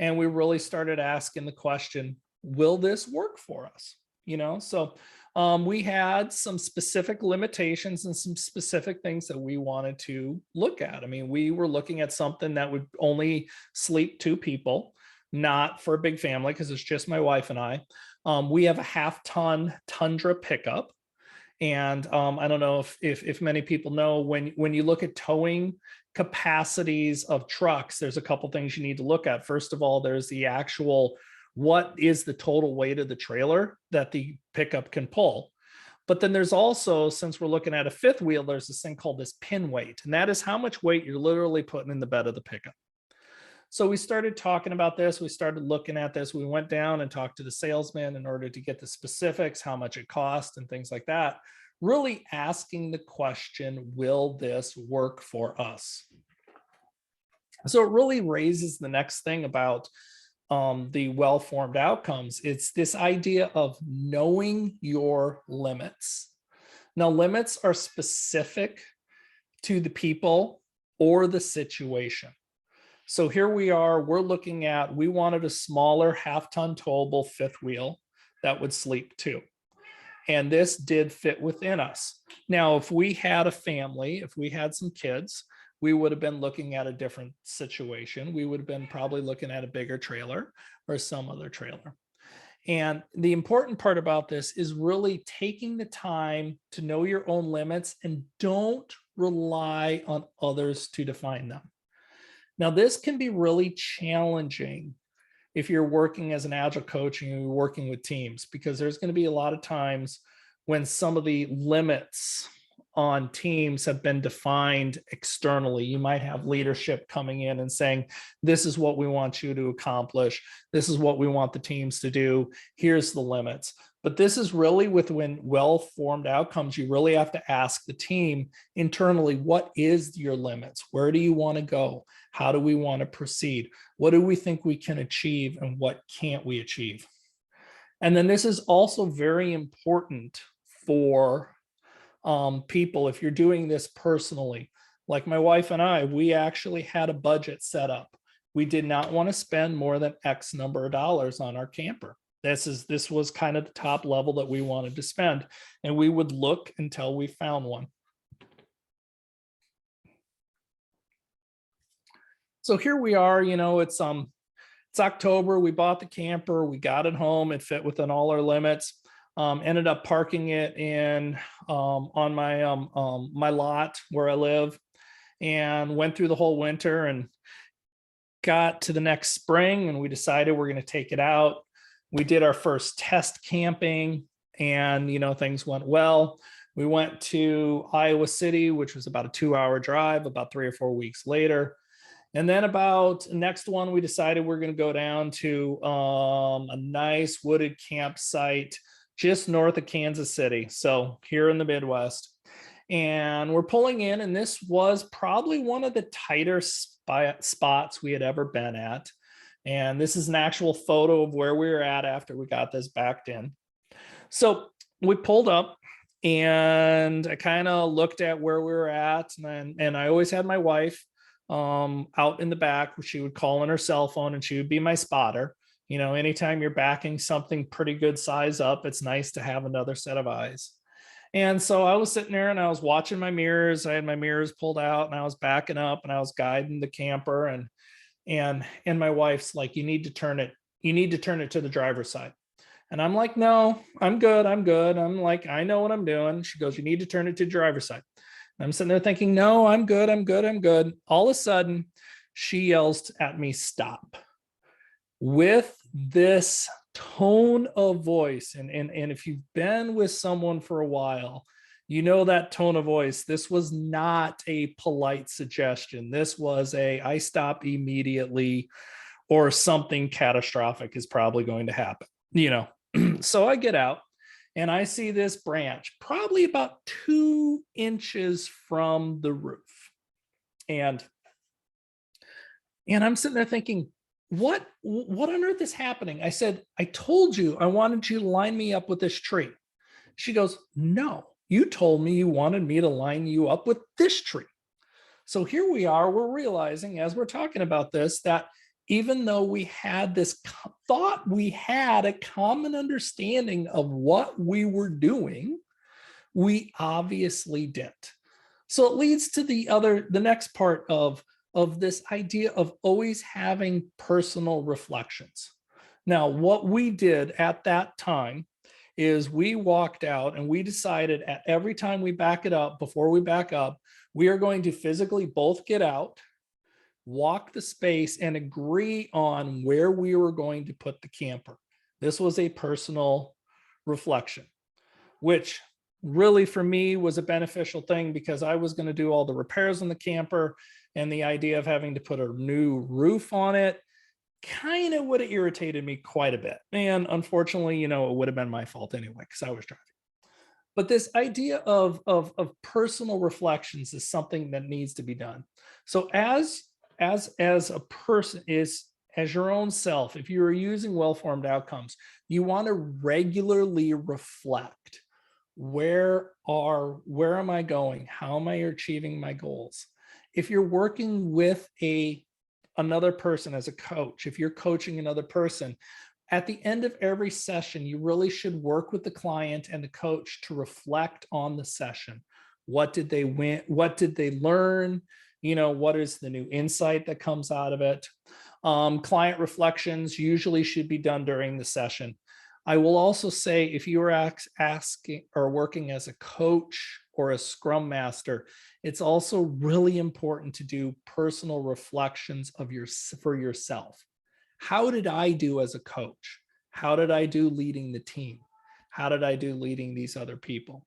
S2: And we really started asking the question, will this work for us? You know, so we had some specific limitations and some specific things that we wanted to look at. I mean, we were looking at something that would only sleep 2 people, not for a big family, because it's just my wife and I. We have a 1/2-ton Tundra pickup. And I don't know if many people know, when you look at towing capacities of trucks, there's a couple things you need to look at. First of all, there's the actual, what is the total weight of the trailer that the pickup can pull? But then there's also, since we're looking at a 5th wheel, there's this thing called this pin weight. And that is how much weight you're literally putting in the bed of the pickup. So we started talking about this. We started looking at this. We went down and talked to the salesman in order to get the specifics, how much it cost and things like that. Really asking the question, will this work for us? So it really raises the next thing about the well-formed outcomes. It's this idea of knowing your limits. Now, limits are specific to the people or the situation. So here we are, we're looking at, we wanted a smaller 1/2-ton towable 5th wheel that would sleep 2. And this did fit within us. Now, if we had a family, if we had some kids, we would have been looking at a different situation. We would have been probably looking at a bigger trailer or some other trailer. And the important part about this is really taking the time to know your own limits and don't rely on others to define them. Now, this can be really challenging if you're working as an agile coach and you're working with teams, because there's going to be a lot of times when some of the limits on teams have been defined externally. You might have leadership coming in and saying, this is what we want you to accomplish. This is what we want the teams to do. Here's the limits. But this is really when well-formed outcomes, you really have to ask the team internally, what is your limits? Where do you want to go? How do we want to proceed? What do we think we can achieve and what can't we achieve? And then this is also very important for people, if you're doing this personally. Like my wife and I, we actually had a budget set up. We did not want to spend more than X number of dollars on our camper. This was kind of the top level that we wanted to spend, and we would look until we found one. So here we are, you know, it's October, we bought the camper, we got it home, it fit within all our limits. Ended up parking it in on my my lot where I live, and went through the whole winter and got to the next spring, and we decided we're going to take it out. We did our first test camping, and things went well. We went to Iowa City, which was about a 2-hour drive, about 3 or 4 weeks later. And then about next one, we decided we're going to go down to a nice wooded campsite just north of Kansas City. So here in the Midwest. And we're pulling in, and this was probably one of the tighter spots we had ever been at. And this is an actual photo of where we were at after we got this backed in. So we pulled up, and I kind of looked at where we were at, and I always had my wife out in the back. She would call on her cell phone, and she would be my spotter. Anytime you're backing something pretty good size up, it's nice to have another set of eyes. And so I was sitting there and I was watching my mirrors. I had my mirrors pulled out, and I was backing up, and I was guiding the camper, and my wife's like, you need to turn it to the driver's side. And I'm like, no, I'm good. I'm like, I know what I'm doing. She goes, you need to turn it to the driver's side. And I'm sitting there thinking, no, I'm good. All of a sudden, she yells at me, stop, with this tone of voice. And if you've been with someone for a while, that tone of voice. This was not a polite suggestion. This was I stop immediately, or something catastrophic is probably going to happen. So I get out, and I see this branch probably about 2 inches from the roof. And I'm sitting there thinking, what on earth is happening? I said, I told you I wanted you to line me up with this tree. She goes, no, you told me you wanted me to line you up with this tree. So here we are, we're realizing as we're talking about this, that even though we had thought we had a common understanding of what we were doing, we obviously didn't. So it leads to the next part of this idea of always having personal reflections. Now, what we did at that time is we walked out, and we decided at every time we back it up, before we back up, we are going to physically both get out, walk the space, and agree on where we were going to put the camper. This was a personal reflection, which really for me was a beneficial thing, because I was going to do all the repairs on the camper, and the idea of having to put a new roof on it kind of would have irritated me quite a bit. And unfortunately, it would have been my fault anyway, because I was driving. But this idea of personal reflections is something that needs to be done. So as a person, as your own self, if you are using Wellformed outcomes, you want to regularly reflect. Where am I going? How am I achieving my goals? If you're working with another person as a coach, if you're coaching another person, at the end of every session, you really should work with the client and the coach to reflect on the session. What did they win? What did they learn? What is the new insight that comes out of it? Client reflections usually should be done during the session. I will also say, if you are asking or working as a coach or a Scrum Master, it's also really important to do personal reflections for yourself. How did I do as a coach? How did I do leading the team? How did I do leading these other people?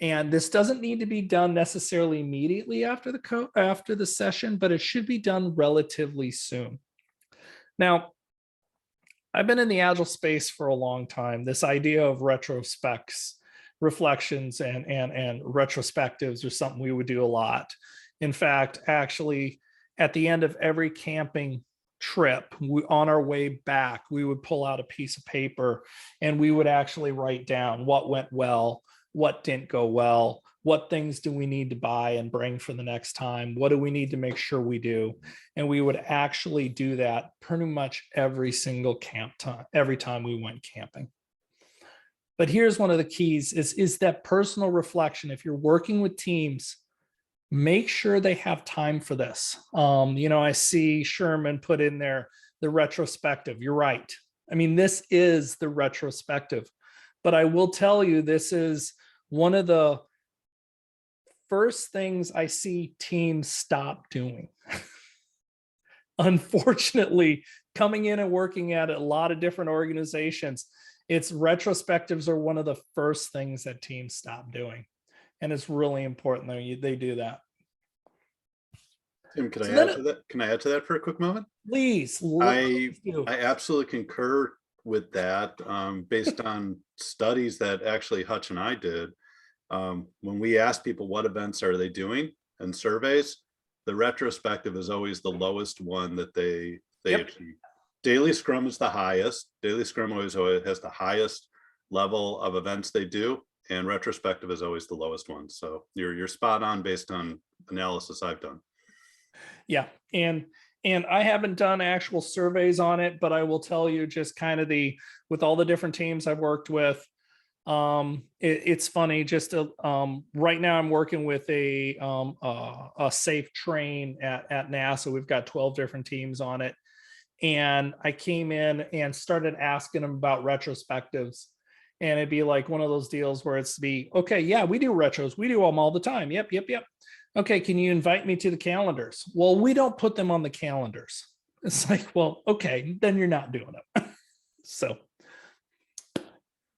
S2: And this doesn't need to be done necessarily immediately after the session, but it should be done relatively soon. Now, I've been in the Agile space for a long time. This idea of reflections and retrospectives are something we would do a lot. In fact, actually, at the end of every camping trip, on our way back, we would pull out a piece of paper, and we would actually write down what went well, what didn't go well, what things do we need to buy and bring for the next time, what do we need to make sure we do. And we would actually do that pretty much every single every time we went camping. But here's one of the keys is that personal reflection. If you're working with teams, make sure they have time for this. I see Sherman put in there the retrospective. You're right. I mean, this is the retrospective, but I will tell you, this is one of the first things I see teams stop doing. Unfortunately, coming in and working at a lot of different organizations, it's retrospectives are one of the first things that teams stop doing. And it's really important that they do that.
S1: Tim, can
S2: So
S1: I
S2: then
S1: add to that? Can I add to that for a quick moment?
S2: please
S1: I
S2: do.
S1: absolutely concur with that, based on studies that actually Hutch and I did. When we ask people what events are they doing and surveys, the retrospective is always the lowest one that they
S2: Yep.
S1: achieve. Daily Scrum is the highest. Daily Scrum always has the highest level of events they do, and retrospective is always the lowest one. So you're spot on based on analysis I've done.
S2: Yeah. And I haven't done actual surveys on it, but I will tell you just kind of with all the different teams I've worked with, it's funny just right now I'm working with a safe train at NASA. We've got 12 different teams on it. And I came in and started asking them about retrospectives. And it'd be like one of those deals where it's okay, yeah, we do retros. We do them all the time. Yep. Okay, can you invite me to the calendars? Well, we don't put them on the calendars. It's like, well, okay, then you're not doing it. So,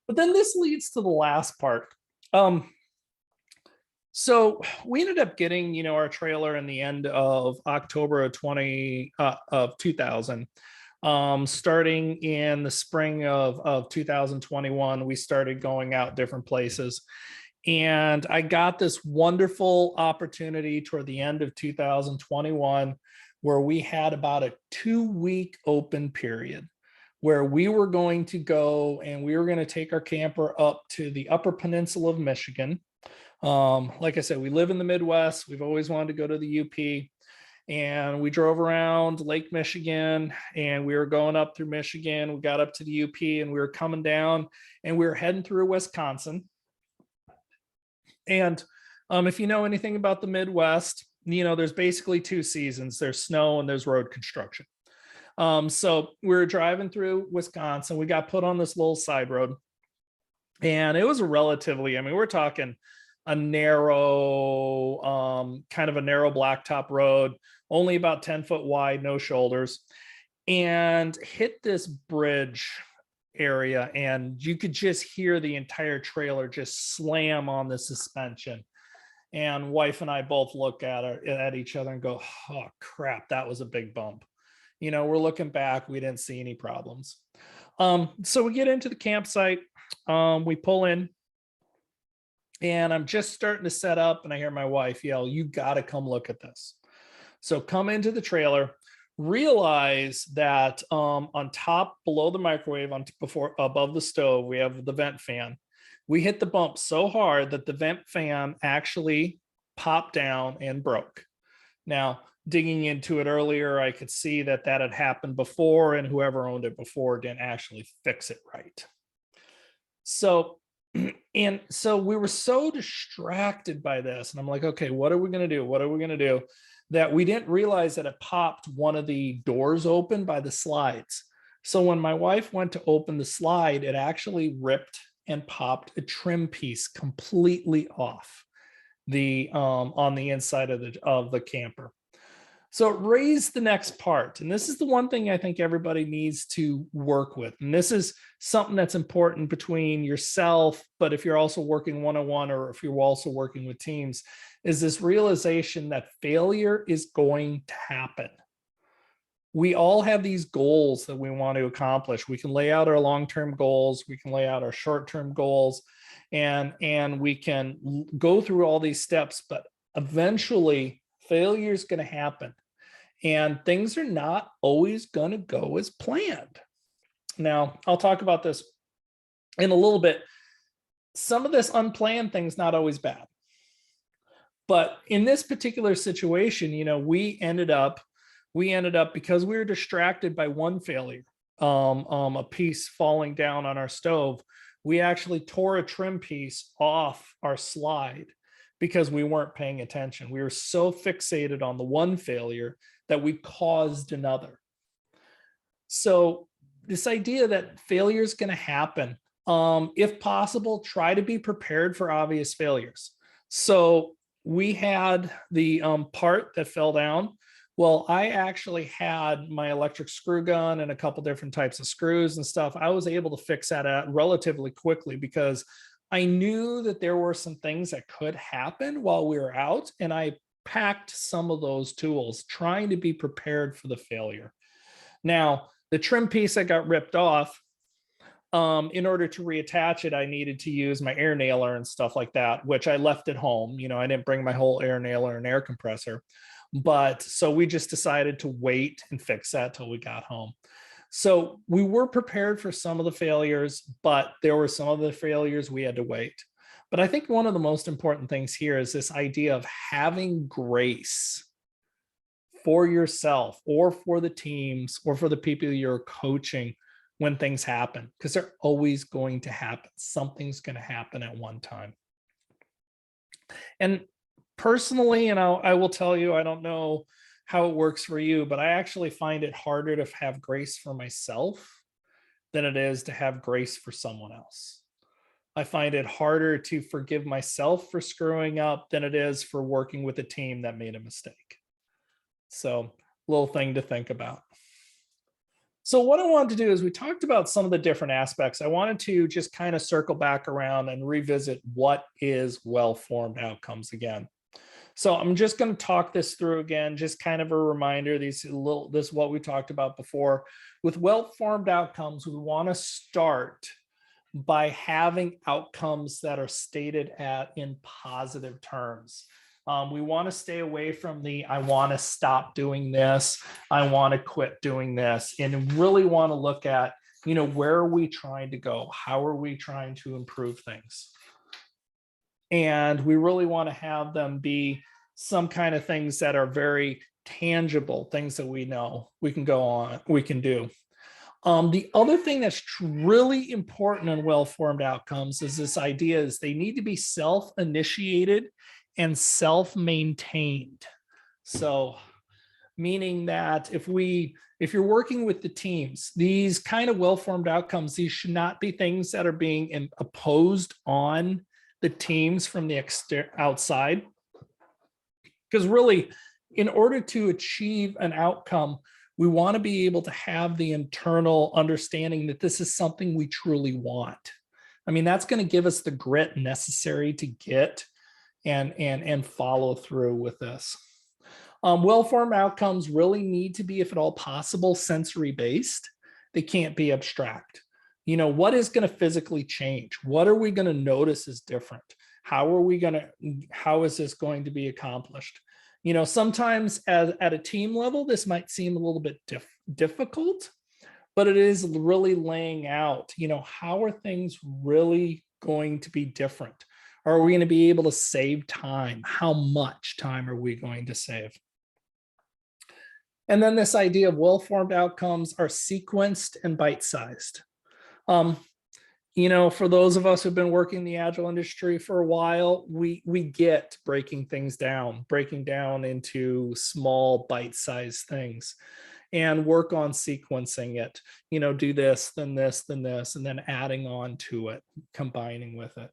S2: but then this leads to the last part. So we ended up getting, our trailer in the end of October of 2000. Starting in the spring of 2021, we started going out different places. And I got this wonderful opportunity toward the end of 2021, where we had about a 2-week open period where we were going to go and we were going to take our camper up to the Upper Peninsula of Michigan. Like I said, we live in the Midwest. We've always wanted to go to the UP. And we drove around Lake Michigan and we were going up through Michigan. We got up to the UP and we were coming down and we were heading through Wisconsin. And if you know anything about the Midwest, there's basically 2 seasons. There's snow and there's road construction. So we were driving through Wisconsin. We got put on this little side road. And it was we're talking a narrow, kind of a narrow blacktop road, only about 10 foot wide, no shoulders, and hit this bridge area. And you could just hear the entire trailer just slam on the suspension. And wife and I both look at each other and go, oh crap, that was a big bump. We're looking back, we didn't see any problems. So we get into the campsite, we pull in, and I'm just starting to set up, and I hear my wife yell, "You got to come look at this." So come into the trailer, realize that on top, below the microwave, above the stove, we have the vent fan. We hit the bump so hard that the vent fan actually popped down and broke. Now, digging into it earlier, I could see that had happened before, and whoever owned it before didn't actually fix it right. So we were so distracted by this, and I'm like, okay, what are we going to do? What are we going to do? That we didn't realize that it popped one of the doors open by the slides. So when my wife went to open the slide, it actually ripped and popped a trim piece completely off on the inside of the camper. So it raised the next part. And this is the one thing I think everybody needs to work with. And this is something that's important between yourself, but if you're also working one-on-one or if you're also working with teams, is this realization that failure is going to happen. We all have these goals that we want to accomplish. We can lay out our long-term goals. We can lay out our short-term goals, and we can go through all these steps, but eventually failure is going to happen, and things are not always going to go as planned. Now, I'll talk about this in a little bit. Some of this unplanned thing's not always bad, but in this particular situation, we ended up because we were distracted by one failure, a piece falling down on our stove. We actually tore a trim piece off our slide because we weren't paying attention. We were so fixated on the one failure that we caused another. So this idea that failure is going to happen, if possible, try to be prepared for obvious failures. So we had the part that fell down. Well, I actually had my electric screw gun and a couple different types of screws and stuff. I was able to fix that out relatively quickly because I knew that there were some things that could happen while we were out, and I packed some of those tools, trying to be prepared for the failure. Now, the trim piece that got ripped off, in order to reattach it, I needed to use my air nailer and stuff like that, which I left at home. I didn't bring my whole air nailer and air compressor. But so we just decided to wait and fix that till we got home. So we were prepared for some of the failures, but there were some of the failures we had to wait. But I think one of the most important things here is this idea of having grace for yourself or for the teams or for the people you're coaching when things happen, because they're always going to happen. Something's going to happen at one time. And personally, I will tell you, I don't know how it works for you, but I actually find it harder to have grace for myself than it is to have grace for someone else. I find it harder to forgive myself for screwing up than it is for working with a team that made a mistake. So, little thing to think about. So what I wanted to do is we talked about some of the different aspects. I wanted to just kind of circle back around and revisit what is well-formed outcomes again. So I'm just going to talk this through again, just kind of a reminder. This is what we talked about before. With well-formed outcomes, we want to start by having outcomes that are stated in positive terms. We want to stay away from the I want to stop doing this, I want to quit doing this, and really want to look at, where are we trying to go? How are we trying to improve things? And we really want to have them be some kind of things that are very tangible, things that we know we can go on, we can do. The other thing that's really important in well-formed outcomes is this idea is they need to be self-initiated and self-maintained. So meaning that if you're working with the teams, these kind of well-formed outcomes, these should not be things that are being imposed on the teams from the outside. Because really, in order to achieve an outcome, we want to be able to have the internal understanding that this is something we truly want. I mean, that's going to give us the grit necessary to get and follow through with this. Well-formed outcomes really need to be, if at all possible, sensory-based. They can't be abstract. What is going to physically change? What are we going to notice is different? How is this going to be accomplished? Sometimes at a team level, this might seem a little bit difficult, but it is really laying out, how are things really going to be different? Are we going to be able to save time? How much time are we going to save? And then this idea of well-formed outcomes are sequenced and bite-sized. For those of us who've been working in the Agile industry for a while, we get breaking down into small bite-sized things and work on sequencing it, do this, then this, then this, and then adding on to it, combining with it.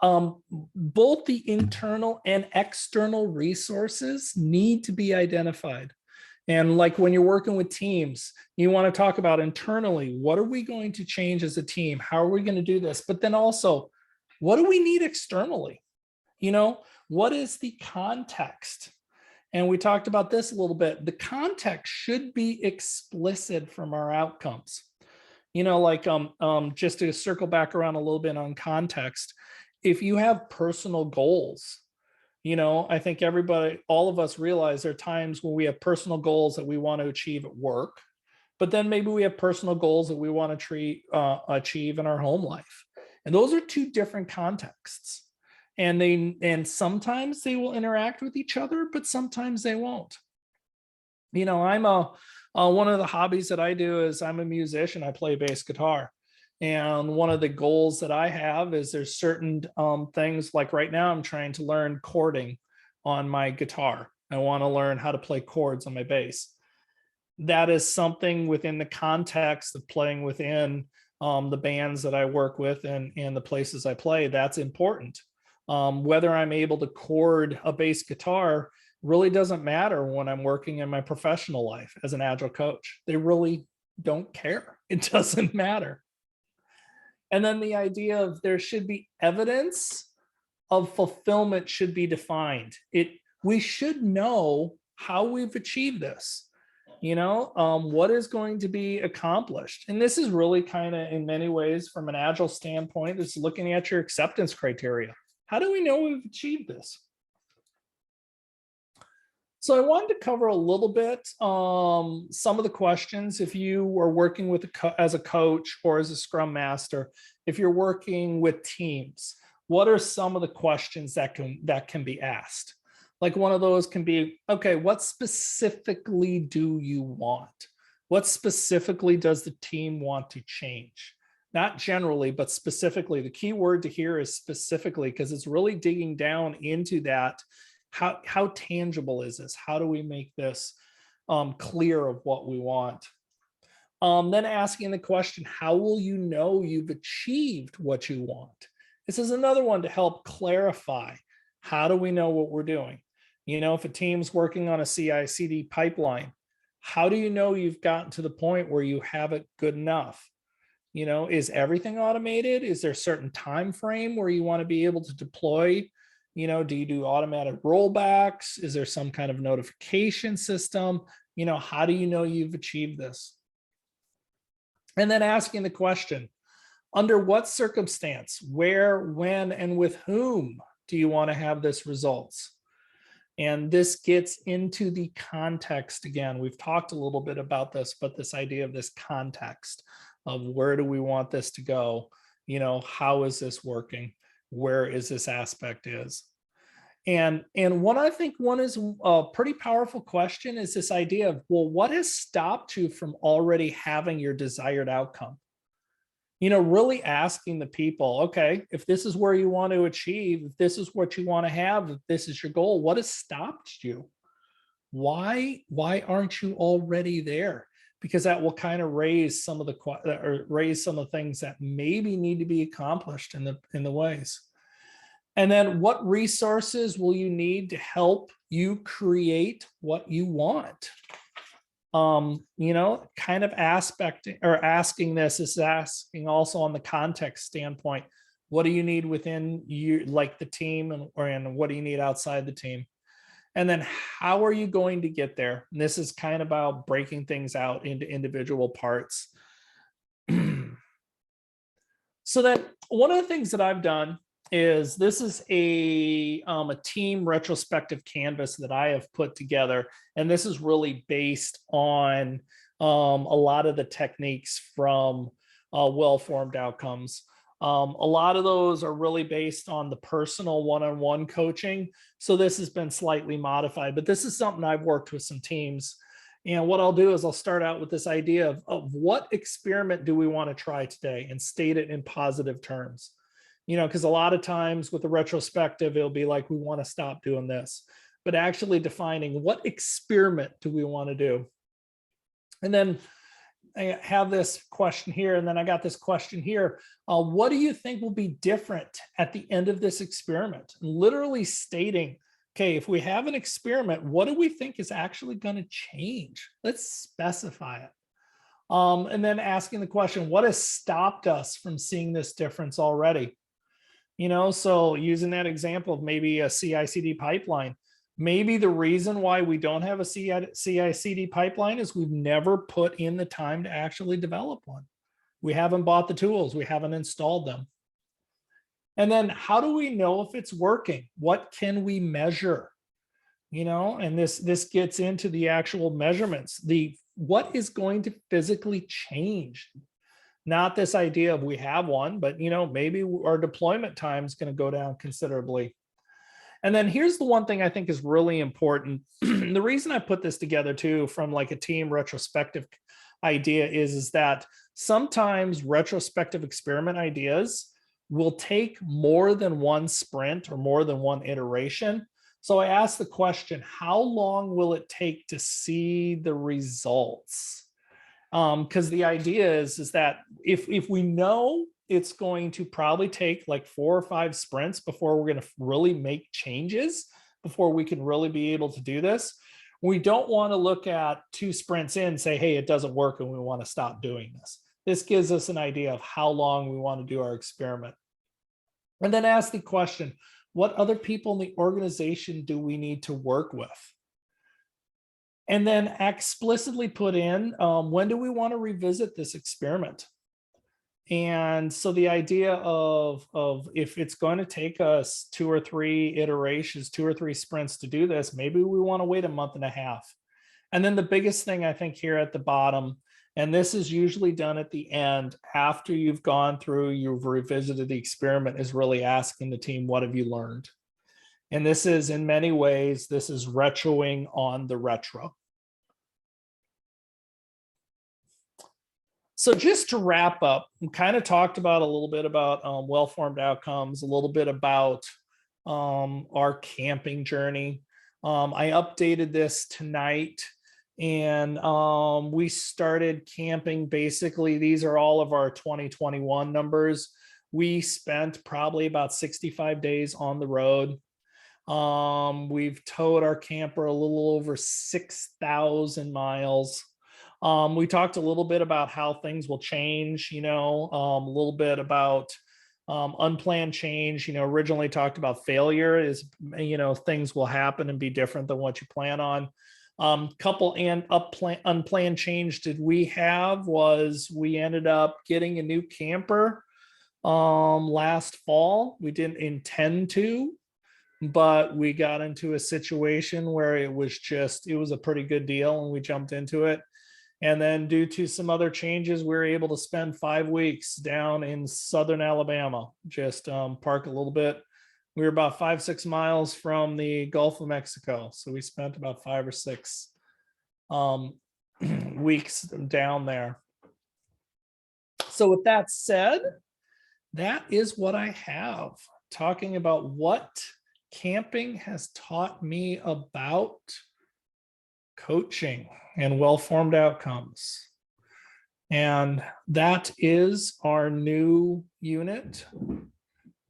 S2: Both the internal and external resources need to be identified. And like when you're working with teams, you want to talk about internally, what are we going to change as a team? How are we going to do this? But then also, what do we need externally? What is the context? And we talked about this a little bit. The context should be explicit from our outcomes. Just to circle back around a little bit on context, if you have personal goals, I think all of us realize there are times when we have personal goals that we want to achieve at work, but then maybe we have personal goals that we want to achieve in our home life. And those are two different contexts. And sometimes they will interact with each other, but sometimes they won't. I'm one of the hobbies that I do is I'm a musician. I play bass guitar. And one of the goals that I have is there's certain things, like right now I'm trying to learn chording on my guitar. I want to learn how to play chords on my bass. That is something within the context of playing within the bands that I work with and the places I play, that's important. Whether I'm able to chord a bass guitar really doesn't matter when I'm working in my professional life as an Agile coach. They really don't care. It doesn't matter. And then the idea of there should be evidence of fulfillment should be defined. We should know how we've achieved this. What is going to be accomplished? And this is really kind of, in many ways, from an Agile standpoint, is looking at your acceptance criteria. How do we know we've achieved this? So I wanted to cover a little bit some of the questions. If you are working with as a coach or as a Scrum Master, if you're working with teams, what are some of the questions that can be asked? Like one of those can be, okay, what specifically do you want? What specifically does the team want to change? Not generally, but specifically. The key word to hear is specifically, because it's really digging down into that. How tangible is this? How do we make this clear of what we want? Then asking the question, how will you know you've achieved what you want? This is another one to help clarify. How do we know what we're doing? If a team's working on a CI/CD pipeline, how do you know you've gotten to the point where you have it good enough? Is everything automated? Is there a certain time frame where you want to be able to deploy? Do you do automatic rollbacks? Is there some kind of notification system? How do you know you've achieved this? And then asking the question, under what circumstance, where, when, and with whom do you want to have this results? And this gets into the context again. We've talked a little bit about this, but this idea of this context of where do we want this to go? How is this working? Where is this aspect is? And what I think one is a pretty powerful question is this idea of, well, what has stopped you from already having your desired outcome? Really asking the people, okay, if this is where you want to achieve, if this is what you want to have, if this is your goal, what has stopped you? Why aren't you already there? Because that will kind of raise some of the things that maybe need to be accomplished in the ways. And then what resources will you need to help you create what you want? Kind of asking this is asking also on the context standpoint, what do you need within you, like the team, and what do you need outside the team? And then how are you going to get there? And this is kind of about breaking things out into individual parts. So that one of the things that I've done is this is a team retrospective canvas that I have put together. And this is really based on a lot of the techniques from Wellformed outcomes. A lot of those are really based on the personal one-on-one coaching. So this has been slightly modified, but this is something I've worked with some teams. And what I'll do is I'll start out with this idea of what experiment do we want to try today and state it in positive terms. Because a lot of times with the retrospective, it'll be like, we want to stop doing this, but actually defining what experiment do we want to do? And then I have this question here, and then I got this question here. What do you think will be different at the end of this experiment? Literally stating, okay, if we have an experiment, what do we think is actually going to change? Let's specify it. And then asking the question, what has stopped us from seeing this difference already? So using that example of maybe a CI/CD pipeline, maybe the reason why we don't have a CI/CD pipeline is we've never put in the time to actually develop one. We haven't bought the tools. We haven't installed them. And then how do we know if it's working? What can we measure? And this gets into the actual measurements, what is going to physically change? Not this idea of we have one, but maybe our deployment time is going to go down considerably. And then here's the one thing I think is really important. The reason I put this together too, from like a team retrospective idea is that sometimes retrospective experiment ideas will take more than one sprint or more than one iteration. So I asked the question, how long will it take to see the results? Because the idea is that if we know it's going to probably take like 4 or 5 sprints before we're going to really make changes, before we can really be able to do this, we don't want to look at 2 sprints in and say, hey, it doesn't work and we want to stop doing this. This gives us an idea of how long we want to do our experiment. And then ask the question, what other people in the organization do we need to work with? And then explicitly put in, when do we want to revisit this experiment? And so the idea of if it's going to take us 2 or 3 iterations, 2 or 3 sprints to do this, maybe we want to wait a month and a half. And then the biggest thing I think here at the bottom, and this is usually done at the end after you've gone through, you've revisited the experiment, is really asking the team, what have you learned? And this is, in many ways, this is retroing on the retro. So just to wrap up, we kind of talked about a little bit about well-formed outcomes, a little bit about our camping journey. I updated this tonight, and we started camping. Basically, these are all of our 2021 numbers. We spent probably about 65 days on the road. We've towed our camper a little over 6,000 miles. We talked a little bit about how things will change, a little bit about unplanned change. Originally talked about failure is, things will happen and be different than what you plan on. Couple and unplanned change did we have was we ended up getting a new camper last fall. We didn't intend to, but we got into a situation where it was a pretty good deal and we jumped into it. And then due to some other changes, we were able to spend 5 weeks down in southern Alabama, just park a little bit. We were about 5-6 miles from the Gulf of Mexico. So we spent about 5 or 6 weeks down there. So with that said, that is what I have, talking about what camping has taught me about coaching and well-formed outcomes. And that is our new unit.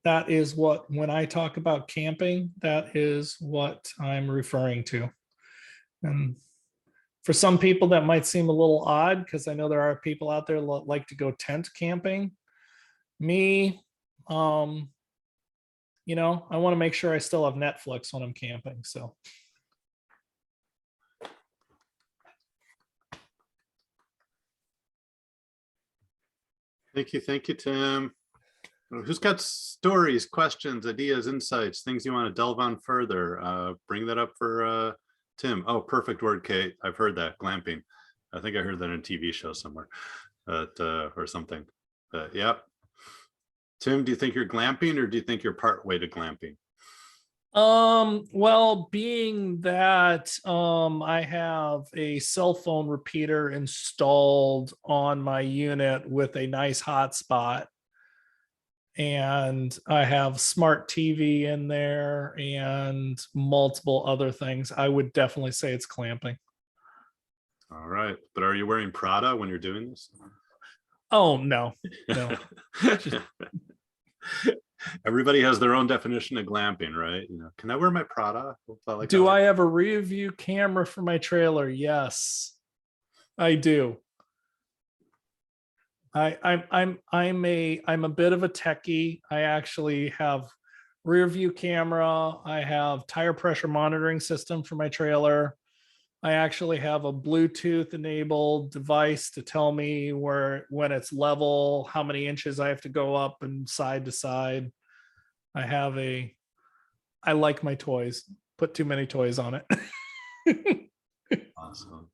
S2: That is what, when I talk about camping, that is what I'm referring to. And for some people that might seem a little odd, because I know there are people out there that like to go tent camping. Me, I want to make sure I still have Netflix when I'm camping. So
S1: Thank you, Tim. Who's got stories, questions, ideas, insights, things you want to delve on further? Bring that up for Tim. Oh, perfect word, Kate. I've heard that, glamping. I think I heard that in a TV show somewhere, or something. Yep. Tim, do you think you're glamping, or do you think you're part way to glamping?
S2: Well, being that I have a cell phone repeater installed on my unit with a nice hotspot, and I have smart TV in there and multiple other things, I would definitely say it's clamping.
S1: All right, but are you wearing Prada when you're doing this?
S2: Oh, no.
S1: Everybody has their own definition of glamping, right? Can I wear my Prada?
S2: Do I have a rear view camera for my trailer? Yes, I do. I'm a bit of a techie. I actually have rear view camera. I have tire pressure monitoring system for my trailer. I actually have a Bluetooth enabled device to tell me when it's level, how many inches I have to go up and side to side. I like my toys. Put too many toys on it.
S1: Awesome.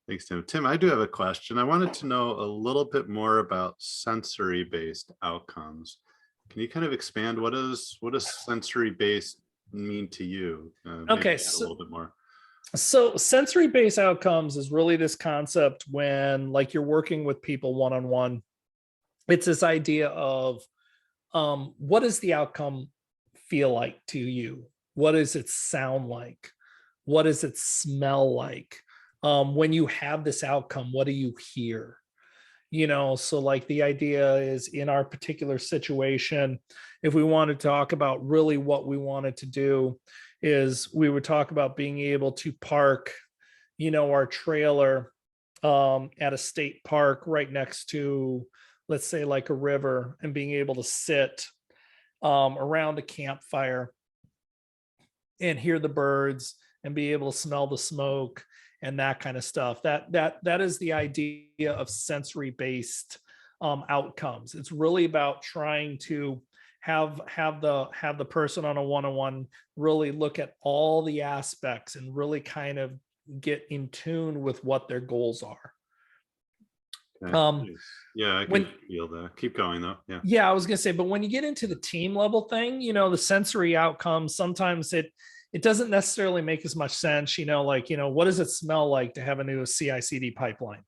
S1: Thanks, Tim. Tim, I do have a question. I wanted to know a little bit more about sensory-based outcomes. Can you kind of expand what does sensory-based mean to you?
S2: Okay,
S1: so a little bit more.
S2: So sensory-based outcomes is really this concept when, like, you're working with people one-on-one. It's this idea of what does the outcome feel like to you? What does it sound like? What does it smell like? when you have this outcome, what do you hear? So like the idea is, in our particular situation, if we want to talk about really what we wanted to do, is we would talk about being able to park, our trailer at a state park right next to, let's say, like a river, and being able to sit around a campfire and hear the birds and be able to smell the smoke and that kind of stuff. That is the idea of sensory based outcomes. It's really about trying to have the person on a one-on-one really look at all the aspects and really kind of get in tune with what their goals are.
S1: Okay. Yeah, I can feel that. Keep going though.
S2: Yeah, I was gonna say, but when you get into the team level thing, the sensory outcomes, sometimes it doesn't necessarily make as much sense. What does it smell like to have a new CI/CD pipeline?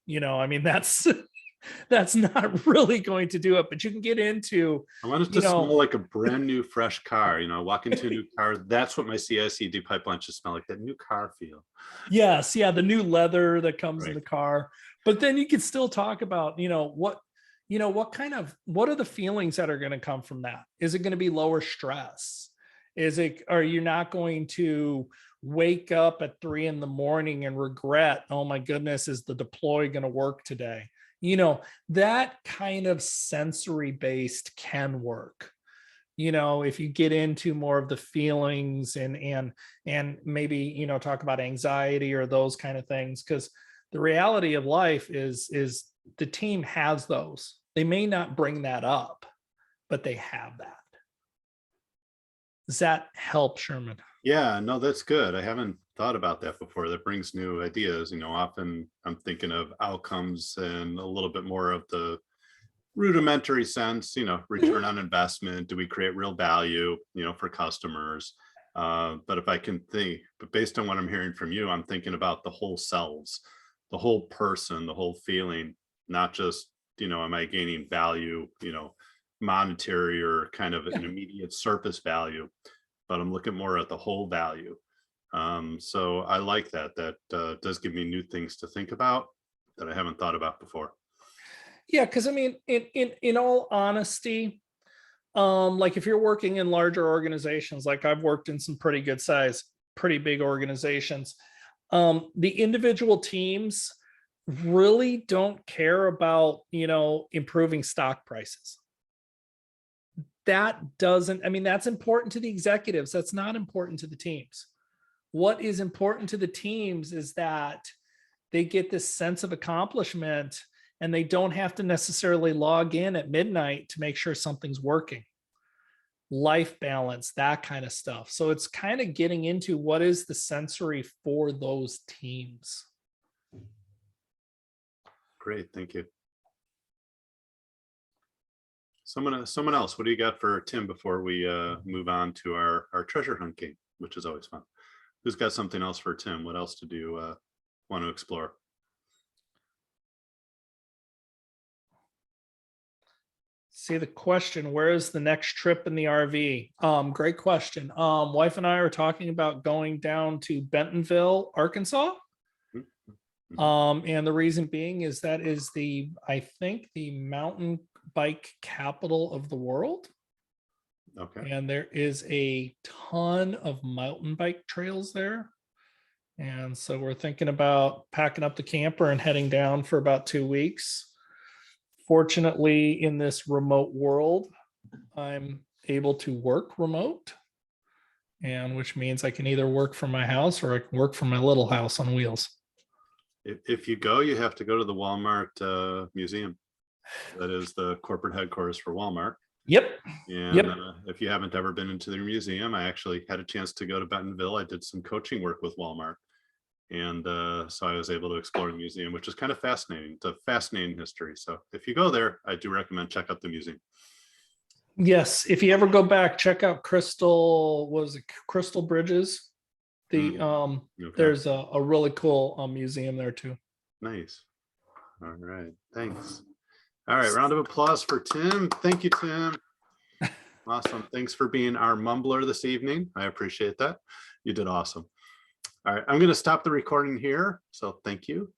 S2: That's not really going to do it. But you can get into,
S1: I want it to smell like a brand new, fresh car. Walk into a new car. That's what my CI/CD pipeline should smell like, that new car feel.
S2: Yes. Yeah. The new leather that comes in the car. But then you can still talk about, what are the feelings that are going to come from that? Is it going to be lower stress? Are you not going to wake up at 3 a.m. and regret, oh my goodness, is the deploy going to work today? That kind of sensory based can work. If you get into more of the feelings and maybe, talk about anxiety or those kind of things, because the reality of life is the team has those. They may not bring that up, but they have that. Does that help, Sherman?
S1: Yeah, no, that's good. I haven't thought about that before. That brings new ideas. Often I'm thinking of outcomes and a little bit more of the rudimentary sense, return on investment. Do we create real value, for customers? But if I can think, but based on what I'm hearing from you, I'm thinking about the whole selves, the whole person, the whole feeling, not just, am I gaining value, monetary or kind of an immediate surface value, but I'm looking more at the whole value. So I like that. That does give me new things to think about that I haven't thought about before.
S2: Yeah, because in all honesty, like if you're working in larger organizations, like I've worked in some pretty good size, pretty big organizations, the individual teams really don't care about, improving stock prices. That's important to the executives. That's not important to the teams. What is important to the teams is that they get this sense of accomplishment and they don't have to necessarily log in at midnight to make sure something's working. Life balance, that kind of stuff. So it's kind of getting into what is the sensory for those teams.
S1: Great, thank you. Someone else, what do you got for Tim before we move on to our treasure hunt game, which is always fun? Who's got something else for Tim? What else do you want to explore?
S2: See the question, where is the next trip in the RV? Great question. Wife and I are talking about going down to Bentonville, Arkansas. And the reason being is that is I think the mountain bike capital of the world.
S1: Okay.
S2: And there is a ton of mountain bike trails there. And so we're thinking about packing up the camper and heading down for about 2 weeks. Fortunately, in this remote world, I'm able to work remote, and which means I can either work from my house or I can work from my little house on wheels.
S1: If you go, you have to go to the Walmart museum. That is the corporate headquarters for Walmart.
S2: Yep.
S1: And
S2: yep.
S1: If you haven't ever been into their museum, I actually had a chance to go to Bentonville. I did some coaching work with Walmart. And so I was able to explore the museum, which is kind of fascinating. It's a fascinating history. So if you go there, I do recommend check out the museum.
S2: Yes. If you ever go back, check out Crystal Bridges. Okay. There's a really cool museum there too.
S1: Nice. All right. Thanks. All right. Round of applause for Tim. Thank you, Tim. Awesome. Thanks for being our mumbler this evening. I appreciate that. You did awesome. All right, I'm going to stop the recording here. So thank you.